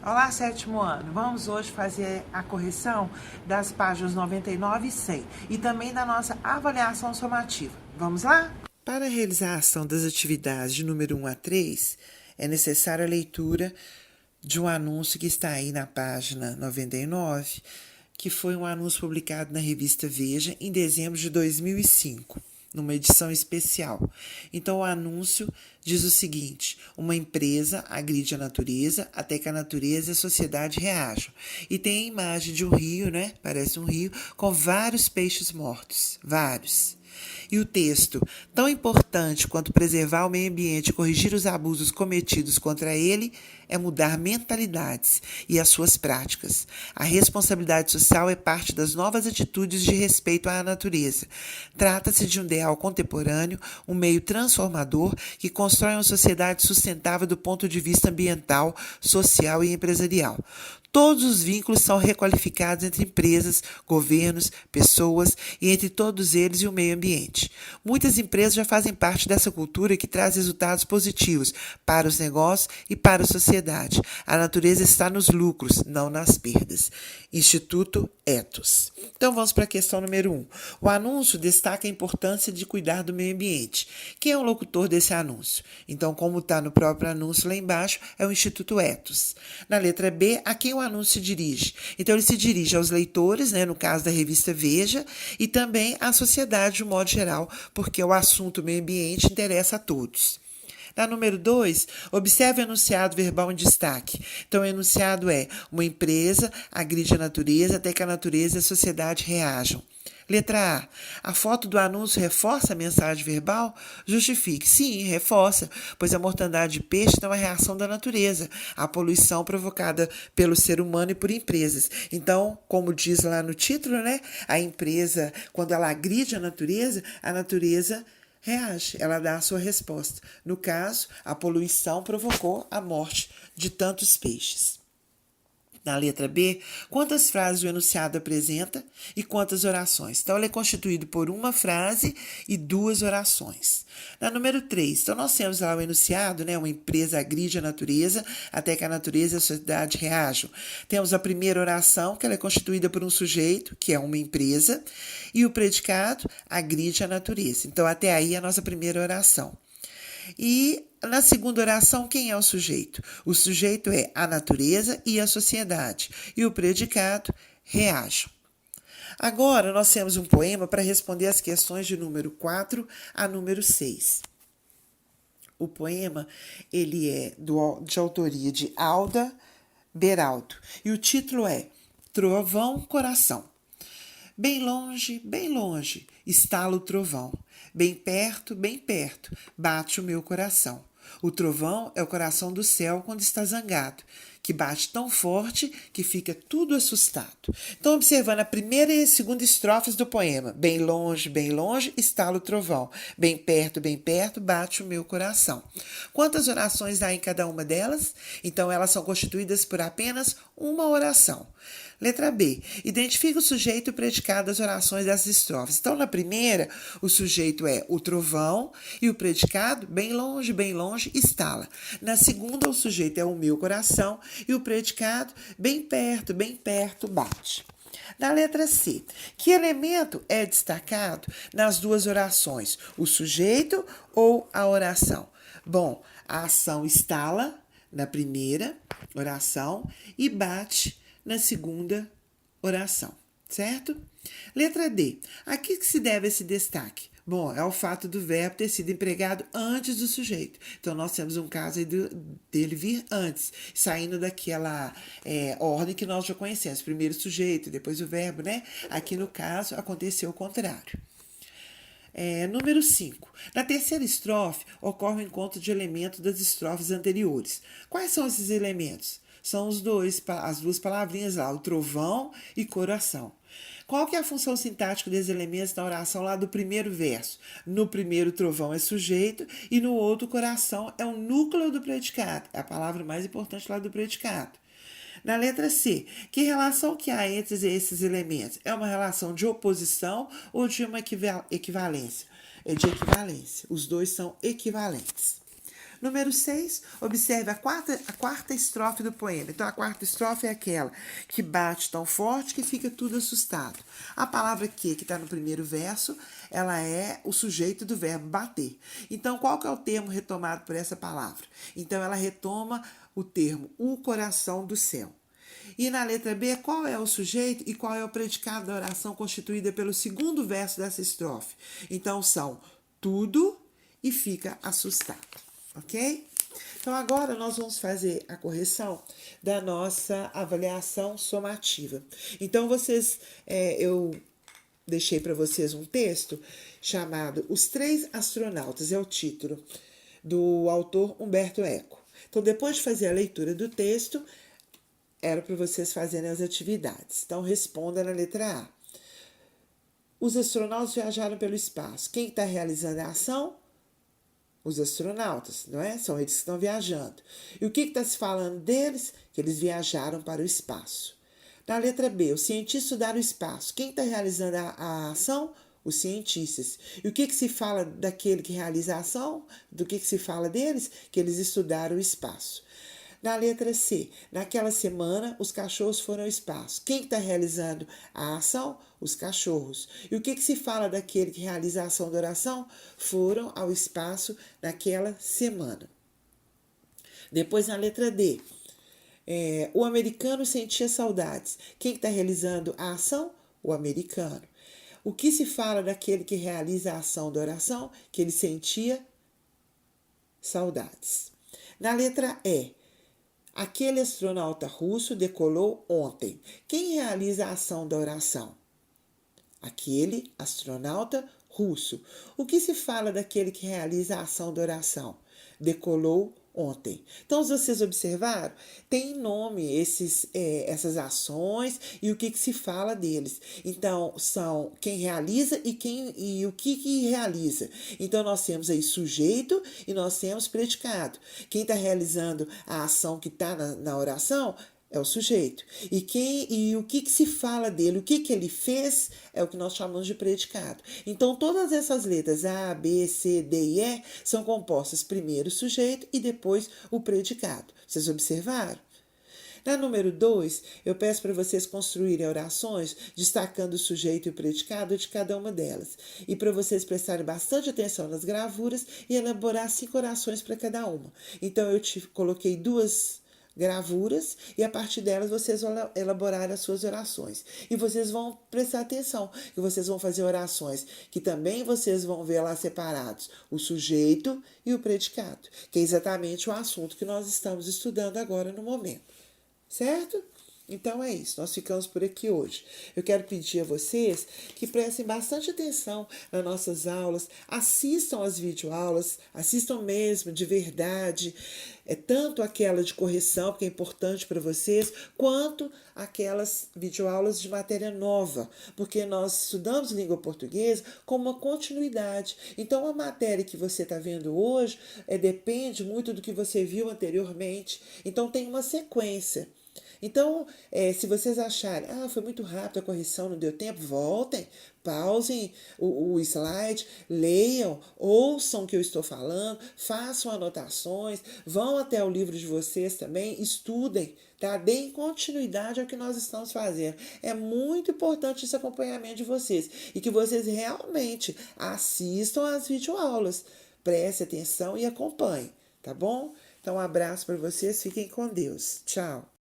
Olá, sétimo ano. Vamos hoje fazer a correção das páginas 99 e 100 e também da nossa avaliação somativa. Vamos lá? Para a realização das atividades de número 1 a 3, é necessária a leitura de um anúncio que está aí na página 99, que foi um anúncio publicado na revista Veja em dezembro de 2005. Numa edição especial. Então, o anúncio diz o seguinte: uma empresa agride a natureza até que a natureza e a sociedade reajam. E tem a imagem de um rio, né? Parece um rio, com vários peixes mortos. Vários. E o texto, tão importante quanto preservar o meio ambiente e corrigir os abusos cometidos contra ele, é mudar mentalidades e as suas práticas. A responsabilidade social é parte das novas atitudes de respeito à natureza. Trata-se de um ideal contemporâneo, um meio transformador que constrói uma sociedade sustentável do ponto de vista ambiental, social e empresarial. Todos os vínculos são requalificados entre empresas, governos, pessoas e entre todos eles e o meio ambiente. Muitas empresas já fazem parte dessa cultura que traz resultados positivos para os negócios e para a sociedade. A natureza está nos lucros, não nas perdas. Instituto Ethos. Então vamos para a questão número 1. O anúncio destaca a importância de cuidar do meio ambiente. Quem é o locutor desse anúncio? Então, como está no próprio anúncio lá embaixo, é o Instituto Ethos. Na letra B, a quem o anúncio se dirige? Então, ele se dirige aos leitores, né, no caso da revista Veja, e também à sociedade de um modo geral, porque o assunto meio ambiente interessa a todos. Na número 2, observe o enunciado verbal em destaque. Então, o enunciado é: uma empresa agride a natureza até que a natureza e a sociedade reajam. Letra A. A foto do anúncio reforça a mensagem verbal? Justifique. Sim, reforça, pois a mortandade de peixe é uma reação da natureza, à poluição provocada pelo ser humano e por empresas. Então, como diz lá no título, né? A empresa, quando ela agride a natureza reage, ela dá a sua resposta. No caso, a poluição provocou a morte de tantos peixes. Na letra B, quantas frases o enunciado apresenta e quantas orações? Então, ele é constituído por uma frase e duas orações. Na número 3, então nós temos lá o enunciado, né? Uma empresa agride a natureza até que a natureza e a sociedade reajam. Temos a primeira oração, que ela é constituída por um sujeito, que é uma empresa, e o predicado agride a natureza. Então, até aí a nossa primeira oração. E na segunda oração, quem é o sujeito? O sujeito é a natureza e a sociedade. E o predicado, reajam. Agora, nós temos um poema para responder as questões de número 4 a número 6. O poema ele é de autoria de Alda Beraldo. E o título é Trovão Coração. Bem longe, estala o trovão. Bem perto, bate o meu coração. O trovão é o coração do céu quando está zangado, que bate tão forte que fica tudo assustado. Então, observando a primeira e a segunda estrofes do poema. Bem longe, estala o trovão. Bem perto, bate o meu coração. Quantas orações há em cada uma delas? Então, elas são constituídas por apenas uma oração. Letra B. Identifica o sujeito e o predicado das orações dessas estrofes. Então, na primeira, o sujeito é o trovão e o predicado, bem longe, estala. Na segunda, o sujeito é o meu coração e o predicado, bem perto, bate. Na letra C, que elemento é destacado nas duas orações? O sujeito ou a oração? Bom, a ação estala na primeira oração e bate na segunda oração, certo? Letra D. A que se deve esse destaque? Bom, é o fato do verbo ter sido empregado antes do sujeito. Então, nós temos um caso aí dele vir antes, saindo daquela ordem que nós já conhecemos. Primeiro o sujeito, depois o verbo, né? Aqui, no caso, aconteceu o contrário. Número 5. Na terceira estrofe, ocorre o encontro de elementos das estrofes anteriores. Quais são esses elementos? São as duas palavrinhas lá, o trovão e coração. Qual que é a função sintática desses elementos na oração lá do primeiro verso? No primeiro, trovão é sujeito e no outro, coração é o núcleo do predicado. É a palavra mais importante lá do predicado. Na letra C, que relação que há entre esses elementos? É uma relação de oposição ou de uma equivalência? É de equivalência. Os dois são equivalentes. Número 6, observe a quarta estrofe do poema. Então, a quarta estrofe é aquela que bate tão forte que fica tudo assustado. A palavra que está no primeiro verso, ela é o sujeito do verbo bater. Então, qual que é o termo retomado por essa palavra? Então, ela retoma o termo o coração do céu. E na letra B, qual é o sujeito e qual é o predicado da oração constituída pelo segundo verso dessa estrofe? Então, são tudo e fica assustado, ok? Então, agora nós vamos fazer a correção da nossa avaliação somativa. Então, eu deixei para vocês um texto chamado Os Três Astronautas, é o título, do autor Humberto Eco. Então, depois de fazer a leitura do texto, era para vocês fazerem as atividades. Então, responda na letra A. Os astronautas viajaram pelo espaço. Quem está realizando a ação? Os astronautas, não é? São eles que estão viajando. E o que está se falando deles? Que eles viajaram para o espaço. Na letra B, os cientistas estudaram o espaço. Quem está realizando a ação? Os cientistas. E o que se fala daquele que realiza a ação? Do que se fala deles? Que eles estudaram o espaço. Na letra C, naquela semana, os cachorros foram ao espaço. Quem está realizando a ação? Os cachorros. E o que se fala daquele que realiza a ação da oração? Foram ao espaço naquela semana. Depois, na letra D, o americano sentia saudades. Quem está realizando a ação? O americano. O que se fala daquele que realiza a ação da oração? Que ele sentia saudades. Na letra E, aquele astronauta russo decolou ontem. Quem realiza a ação da oração? Aquele astronauta russo. O que se fala daquele que realiza a ação da oração? Decolou ontem. Então, se vocês observaram, tem nome essas ações e o que se fala deles. Então, são quem realiza e o que realiza. Então, nós temos aí sujeito e nós temos predicado. Quem está realizando a ação que está na oração é o sujeito. E o que se fala dele, o que ele fez, é o que nós chamamos de predicado. Então, todas essas letras A, B, C, D e E são compostas primeiro o sujeito e depois o predicado. Vocês observaram? Na número 2, eu peço para vocês construírem orações destacando o sujeito e o predicado de cada uma delas. E para vocês prestarem bastante atenção nas gravuras e elaborar 5 orações para cada uma. Então, eu coloquei 2 gravuras e a partir delas vocês vão elaborar as suas orações. E vocês vão prestar atenção, que vocês vão fazer orações que também vocês vão ver lá separados o sujeito e o predicado, que é exatamente o assunto que nós estamos estudando agora no momento. Certo? Então é isso, nós ficamos por aqui hoje. Eu quero pedir a vocês que prestem bastante atenção nas nossas aulas, assistam as videoaulas, assistam mesmo, de verdade, tanto aquela de correção, porque é importante para vocês, quanto aquelas videoaulas de matéria nova, porque nós estudamos língua portuguesa com uma continuidade. Então, a matéria que você está vendo hoje depende muito do que você viu anteriormente. Então, tem uma sequência. Então, se vocês acharem, foi muito rápido a correção, não deu tempo, voltem, pausem o slide, leiam, ouçam o que eu estou falando, façam anotações, vão até o livro de vocês também, estudem, tá? Deem continuidade ao que nós estamos fazendo. É muito importante esse acompanhamento de vocês e que vocês realmente assistam às videoaulas, prestem atenção e acompanhem, tá bom? Então, um abraço para vocês, fiquem com Deus. Tchau!